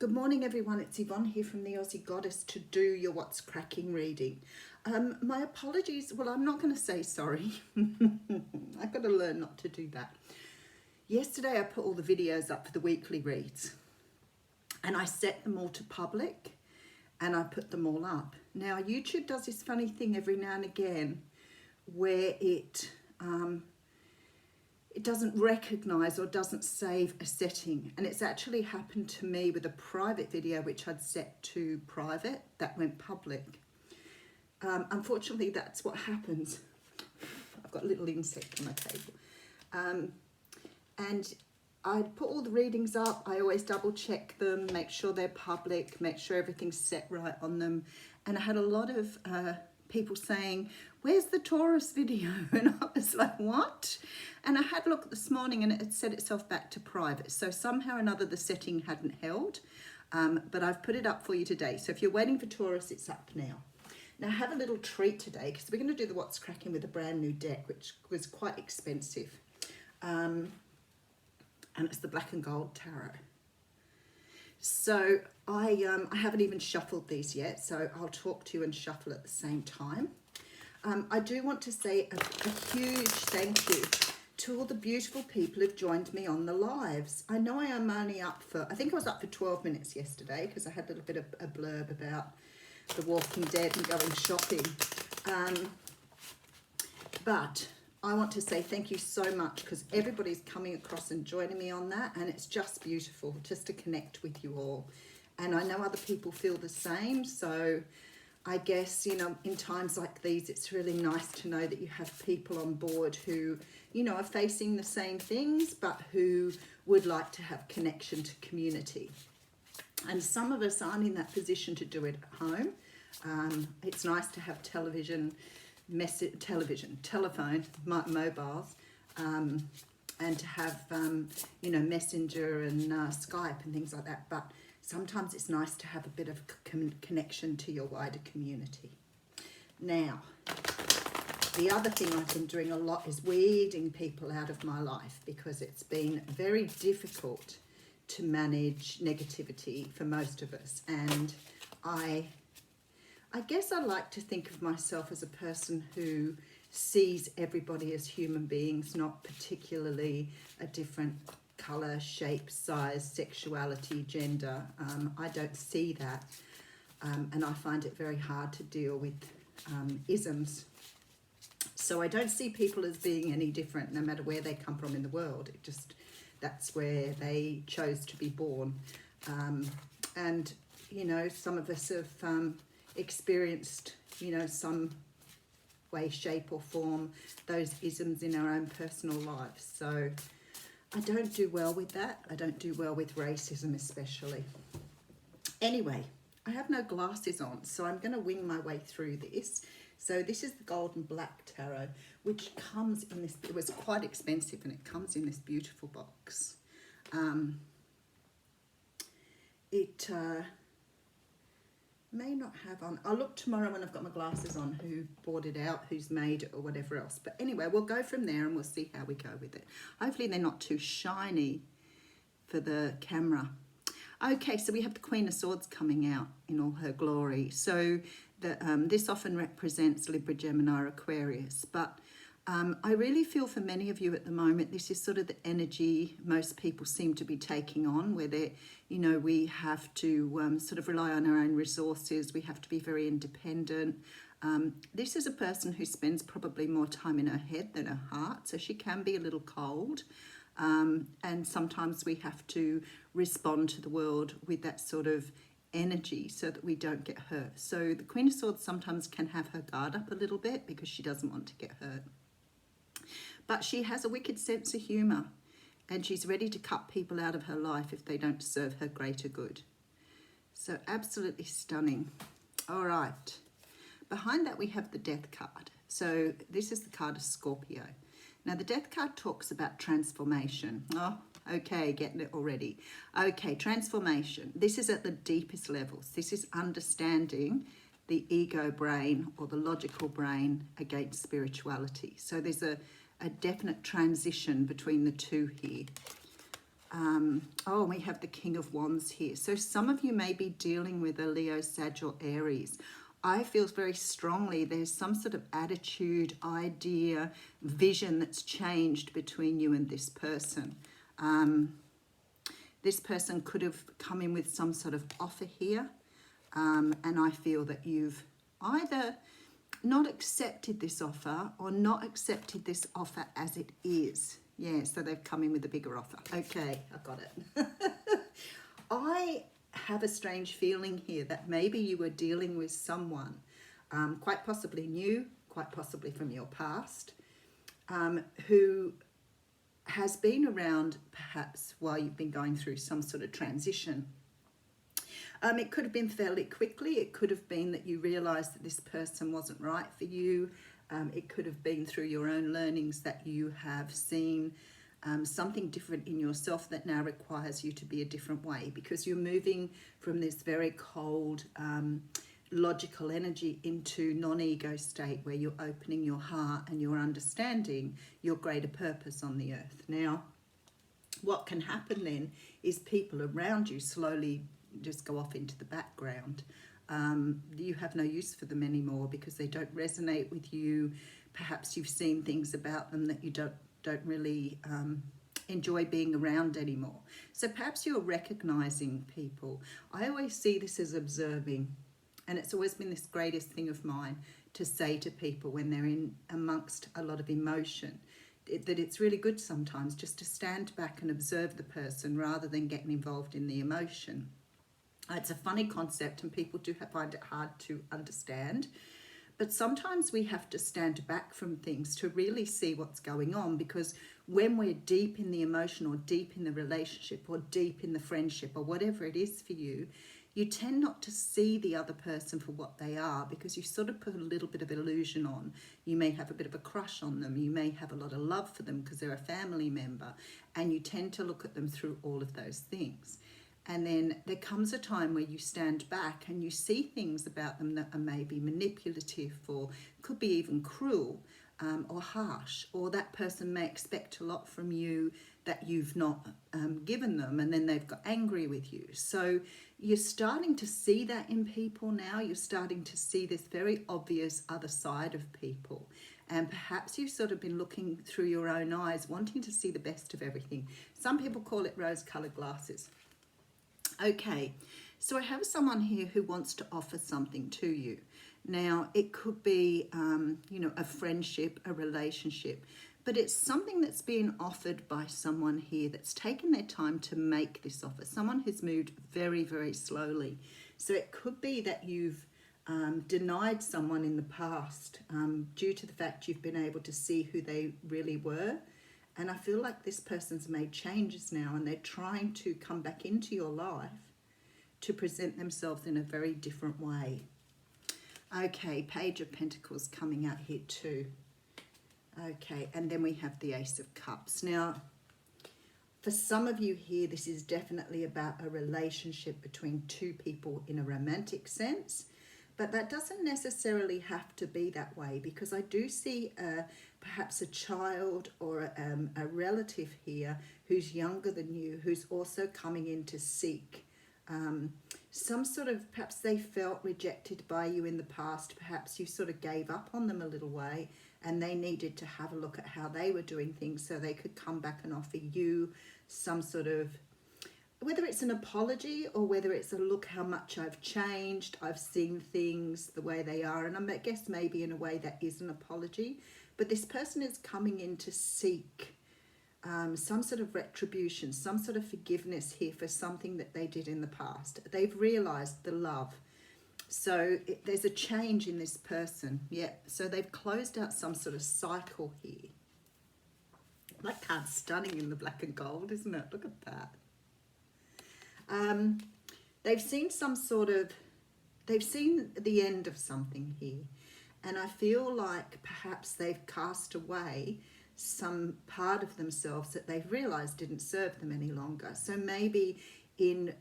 Good morning, everyone. It's Yvonne here from the Aussie Goddess to do your What's Cracking reading. My apologies. Well, I'm not going to say sorry. I've got to learn not to do that. Yesterday, I put all the videos up for the weekly reads and I set them all to public and I put them all up. Now, YouTube does this funny thing every now and again where it doesn't recognize or doesn't save a setting, and it's actually happened to me with a private video which I'd set to private that went public. Unfortunately, that's what happens. I've got a little insect on my table, and I'd put all the readings up. I always double check them, make sure they're public, make sure everything's set right on them. And I had a lot of people saying, "Where's the Taurus video?" And I was like, what? And I had a look this morning and it had set itself back to private. So somehow or another the setting hadn't held, but I've put it up for you today. So if you're waiting for Taurus, it's up now. Now I have a little treat today because we're going to do the What's Cracking with a brand new deck, which was quite expensive. And it's the Black and Gold Tarot. So I haven't even shuffled these yet, so I'll talk to you and shuffle at the same time. I do want to say a huge thank you to all the beautiful people who've joined me on the lives. I know I am only up for, I think I was up for 12 minutes yesterday because I had a little bit of a blurb about The Walking Dead and going shopping. But I want to say thank you so much because everybody's coming across and joining me on that, and it's just beautiful just to connect with you all. And I know other people feel the same, so I guess, you know, in times like these, it's really nice to know that you have people on board who, you know, are facing the same things, but who would like to have connection to community. And some of us aren't in that position to do it at home. It's nice to have telephone, mobiles, and to have, you know, Messenger and Skype and things like that. But sometimes it's nice to have a bit of connection to your wider community. Now, the other thing I've been doing a lot is weeding people out of my life because it's been very difficult to manage negativity for most of us. And I guess I like to think of myself as a person who sees everybody as human beings, not particularly a different colour, shape, size, sexuality, gender. I don't see that, and I find it very hard to deal with isms. So I don't see people as being any different no matter where they come from in the world. It just, that's where they chose to be born. And, you know, some of us have experienced, you know, some way, shape or form, those isms in our own personal lives. So I don't do well with that. I don't do well with racism especially. Anyway, I have no glasses on, so I'm going to wing my way through this. So this is the Gold and Black Tarot, which comes in this, it was quite expensive and it comes in this beautiful box. It may not have on, I'll look tomorrow when I've got my glasses on who bought it out, who's made it or whatever else. But anyway, we'll go from there and we'll see how we go with it. Hopefully they're not too shiny for the camera. Okay, so we have the Queen of Swords coming out in all her glory. So this often represents Libra, Gemini, or Aquarius, but I really feel for many of you at the moment, this is sort of the energy most people seem to be taking on, where they're, you know, we have to sort of rely on our own resources. We have to be very independent. This is a person who spends probably more time in her head than her heart, so she can be a little cold. And sometimes we have to respond to the world with that sort of energy so that we don't get hurt. So the Queen of Swords sometimes can have her guard up a little bit because she doesn't want to get hurt. But she has a wicked sense of humour and she's ready to cut people out of her life if they don't serve her greater good. So absolutely stunning. All right. Behind that we have the Death card. So this is the card of Scorpio. Now the Death card talks about transformation. Oh, okay, getting it already. Okay, transformation. This is at the deepest levels. This is understanding the ego brain or the logical brain against spirituality. So there's a definite transition between the two here. Oh, we have the King of Wands here. So some of you may be dealing with a Leo, Sag or Aries. I feel very strongly there's some sort of attitude, idea, vision that's changed between you and this person. This person could have come in with some sort of offer here. And I feel that you've either not accepted this offer or not accepted this offer as it is. Yeah, so they've come in with a bigger offer. Okay, I got it. I have a strange feeling here that maybe you were dealing with someone, quite possibly new, quite possibly from your past, who has been around perhaps while you've been going through some sort of transition. It could have been fairly quickly. It could have been that you realised that this person wasn't right for you. It could have been through your own learnings that you have seen something different in yourself that now requires you to be a different way, because you're moving from this very cold, logical energy into non-ego state where you're opening your heart and you're understanding your greater purpose on the earth. Now, what can happen then is people around you slowly just go off into the background. You have no use for them anymore because they don't resonate with you. Perhaps you've seen things about them that you don't really enjoy being around anymore. So perhaps you're recognizing people. I always see this as observing, and it's always been this greatest thing of mine to say to people when they're in amongst a lot of emotion, that it's really good sometimes just to stand back and observe the person rather than getting involved in the emotion. It's a funny concept and people do find it hard to understand, but sometimes we have to stand back from things to really see what's going on, because when we're deep in the emotion or deep in the relationship or deep in the friendship or whatever it is for you, you tend not to see the other person for what they are because you sort of put a little bit of illusion on. You may have a bit of a crush on them. You may have a lot of love for them because they're a family member, and you tend to look at them through all of those things. And then there comes a time where you stand back and you see things about them that are maybe manipulative or could be even cruel or harsh, or that person may expect a lot from you that you've not given them, and then they've got angry with you. So you're starting to see that in people now. You're starting to see this very obvious other side of people. And perhaps you've sort of been looking through your own eyes, wanting to see the best of everything. Some people call it rose-coloured glasses. Okay, so I have someone here who wants to offer something to you. Now, it could be, a friendship, a relationship, but it's something that's being offered by someone here that's taken their time to make this offer, someone who's moved very, very slowly. So it could be that you've denied someone in the past due to the fact you've been able to see who they really were. And I feel like this person's made changes now and they're trying to come back into your life to present themselves in a very different way. Okay, Page of Pentacles coming out here too. Okay, and then we have the Ace of Cups. Now, for some of you here, this is definitely about a relationship between two people in a romantic sense. But that doesn't necessarily have to be that way, because I do see perhaps a child or a relative here who's younger than you, who's also coming in to seek some sort of, perhaps they felt rejected by you in the past, perhaps you sort of gave up on them a little way and they needed to have a look at how they were doing things so they could come back and offer you some sort of, whether it's an apology or whether it's a look how much I've changed, I've seen things the way they are, and I guess maybe in a way that is an apology, but this person is coming in to seek some sort of retribution, some sort of forgiveness here for something that they did in the past. They've realised the love. So there's a change in this person. Yeah, so they've closed out some sort of cycle here. That card's stunning in the black and gold, isn't it? Look at that. They've seen they've seen the end of something here. And I feel like perhaps they've cast away some part of themselves that they've realised didn't serve them any longer. So maybe in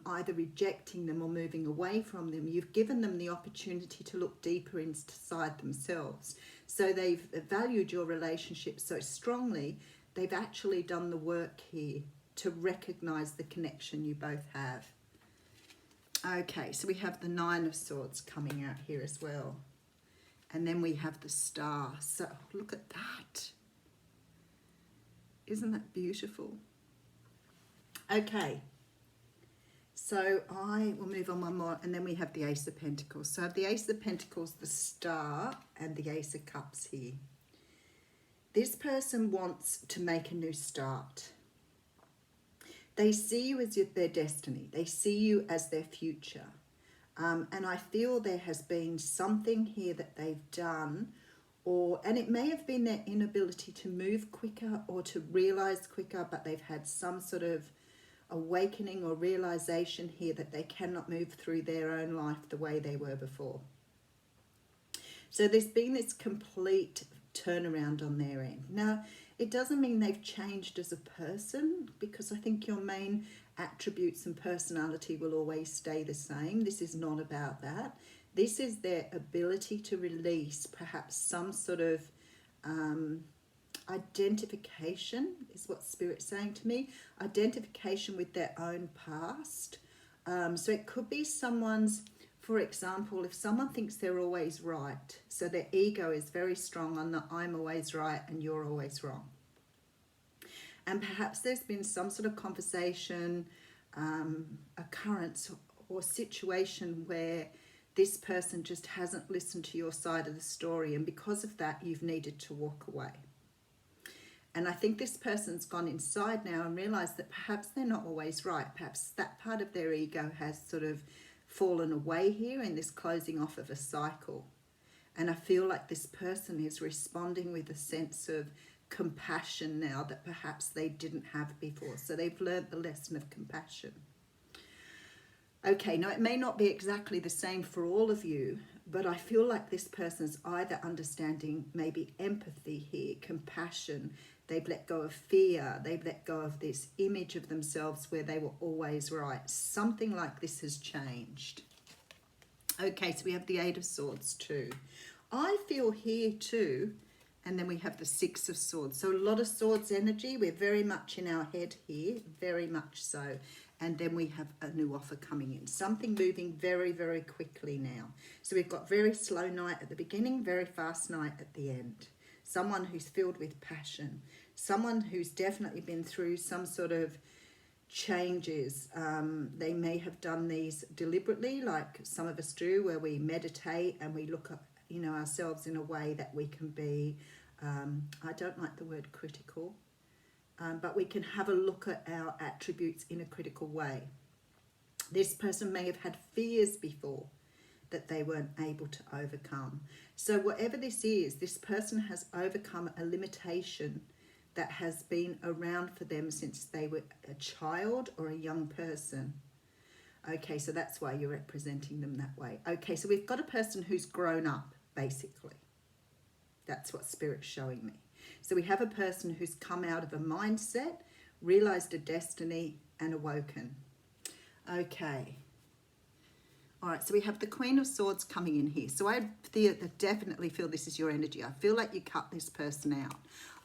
either rejecting them or moving away from them, you've given them the opportunity to look deeper inside themselves. So they've valued your relationship so strongly, they've actually done the work here to recognize the connection you both have. Okay, so we have the Nine of Swords coming out here as well. And then we have the Star. So look at that. Isn't that beautiful? Okay. So I will move on one more, and then we have the Ace of Pentacles. So I have the Ace of Pentacles, the Star, and the Ace of Cups here. This person wants to make a new start. They see you as their destiny. They see you as their future. And I feel there has been something here that they've done, and it may have been their inability to move quicker or to realize quicker, but they've had some sort of awakening or realization here that they cannot move through their own life the way they were before. So there's been this complete turnaround on their end. Now, it doesn't mean they've changed as a person, because I think your main attributes and personality will always stay the same. This is not about that. This is their ability to release perhaps some sort of identification, is what Spirit's saying to me. Identification with their own past. So it could be someone's, for example, if someone thinks they're always right, so their ego is very strong on the I'm always right and you're always wrong. And perhaps there's been some sort of conversation, occurrence or situation where this person just hasn't listened to your side of the story, and because of that you've needed to walk away. And I think this person's gone inside now and realised that perhaps they're not always right. Perhaps that part of their ego has sort of fallen away here in this closing off of a cycle. And I feel like this person is responding with a sense of compassion now that perhaps they didn't have before. So they've learned the lesson of compassion. Okay, now it may not be exactly the same for all of you, but I feel like this person's either understanding maybe empathy here, compassion. They've let go of fear. They've let go of this image of themselves where they were always right. Something like this has changed. Okay, so we have the Eight of Swords too. I feel here too, and then we have the Six of Swords. So a lot of swords energy. We're very much in our head here, very much so. And then we have a new offer coming in. Something moving very, very quickly now. So we've got very slow night at the beginning, very fast night at the end. Someone who's filled with passion. Someone who's definitely been through some sort of changes. They may have done these deliberately, like some of us do, where we meditate and we look at, ourselves in a way that we can be, I don't like the word critical, but we can have a look at our attributes in a critical way. This person may have had fears before that they weren't able to overcome. So whatever this is, this person has overcome a limitation that has been around for them since they were a child or a young person. Okay, so that's why you're representing them that way. Okay, so we've got a person who's grown up, basically. That's what Spirit's showing me. So we have a person who's come out of a mindset, realized a destiny, and awoken. Okay. All right, so we have the Queen of Swords coming in here. So I definitely feel this is your energy. I feel like you cut this person out.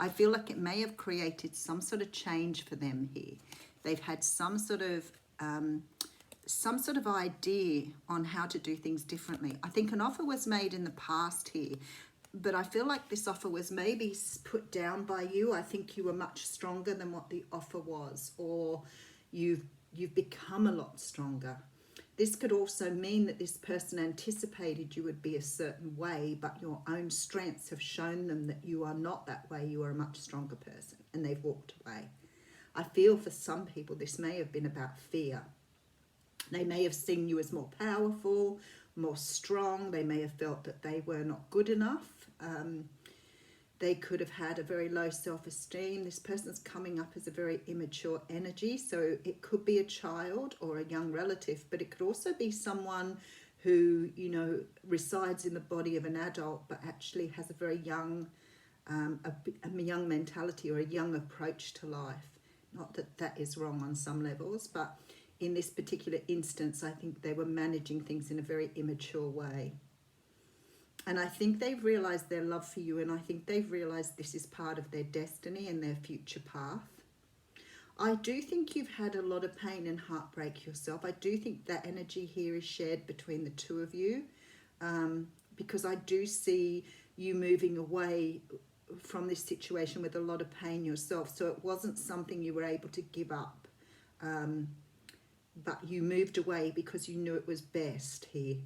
I feel like it may have created some sort of change for them here. They've had some sort of idea on how to do things differently. I think an offer was made in the past here, but I feel like this offer was maybe put down by you. I think you were much stronger than what the offer was, or you've become a lot stronger. This could also mean that this person anticipated you would be a certain way, but your own strengths have shown them that you are not that way. You are a much stronger person, and they've walked away. I feel for some people this may have been about fear. They may have seen you as more powerful, more strong. They may have felt that they were not good enough. They could have had a very low self-esteem. This person's coming up as a very immature energy. So it could be a child or a young relative, but it could also be someone who, resides in the body of an adult, but actually has a very young, a young mentality or a young approach to life. Not that that is wrong on some levels, but in this particular instance, I think they were managing things in a very immature way. And I think they've realised their love for you, and I think they've realised this is part of their destiny and their future path. I do think you've had a lot of pain and heartbreak yourself. I do think that energy here is shared between the two of you, because I do see you moving away from this situation with a lot of pain yourself. So it wasn't something you were able to give up, but you moved away because you knew it was best here.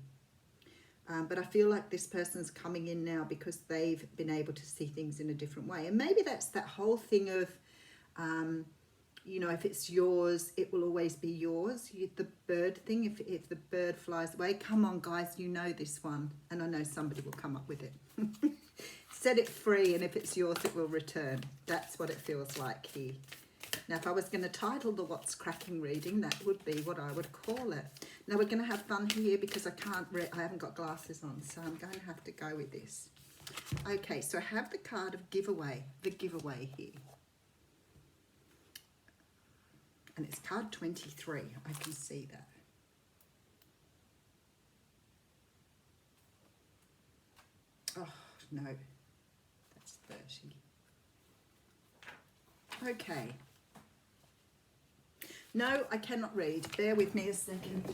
But I feel like this person's coming in now because they've been able to see things in a different way. And maybe that's that whole thing of, you know, if it's yours, it will always be yours. The bird thing, if the bird flies away, come on guys, you know this one. And I know somebody will come up with it. Set it free, and if it's yours, it will return. That's what it feels like here. Now, if I was going to title the What's Cracking reading, that would be what I would call it. Now, we're going to have fun here because I haven't got glasses on, so I'm going to have to go with this. Okay, so I have the card of giveaway, the giveaway here. And it's card 23, I can see that. Oh, no, that's 30. Okay. No, I cannot read. Bear with me a second.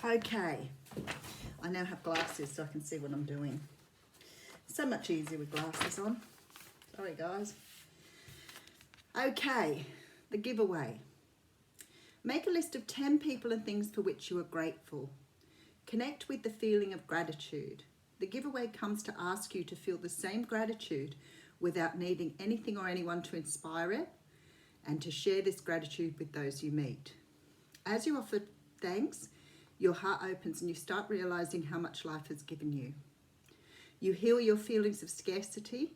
Okay, I now have glasses so I can see what I'm doing. So much easier with glasses on. Sorry guys. Okay, the giveaway. Make a list of 10 people and things for which you are grateful. Connect with the feeling of gratitude. The giveaway comes to ask you to feel the same gratitude without needing anything or anyone to inspire it, and to share this gratitude with those you meet. As you offer thanks, your heart opens and you start realizing how much life has given you. You heal your feelings of scarcity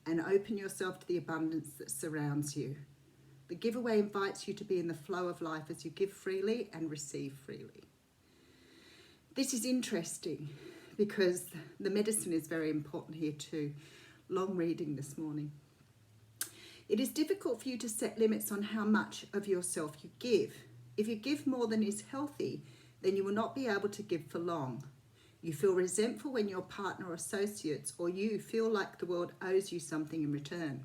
and open yourself to the abundance that surrounds you. The giveaway invites you to be in the flow of life as you give freely and receive freely. This is interesting because the medicine is very important here too. Long reading this morning. It is difficult for you to set limits on how much of yourself you give. If you give more than is healthy, then you will not be able to give for long. You feel resentful when your partner or associates or you feel like the world owes you something in return.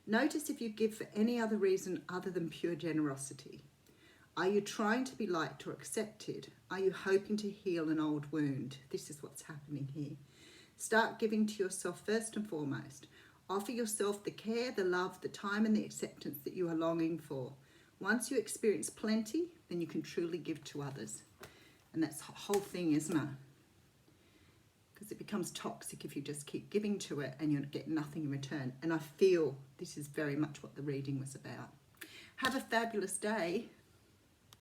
Notice if you give for any other reason other than pure generosity. Are you trying to be liked or accepted? Are you hoping to heal an old wound? This is what's happening here. Start giving to yourself first and foremost. Offer yourself the care, the love, the time and the acceptance that you are longing for. Once you experience plenty, then you can truly give to others. And that's the whole thing, isn't it? Because it becomes toxic if you just keep giving to it and you get nothing in return. And I feel this is very much what the reading was about. Have a fabulous day.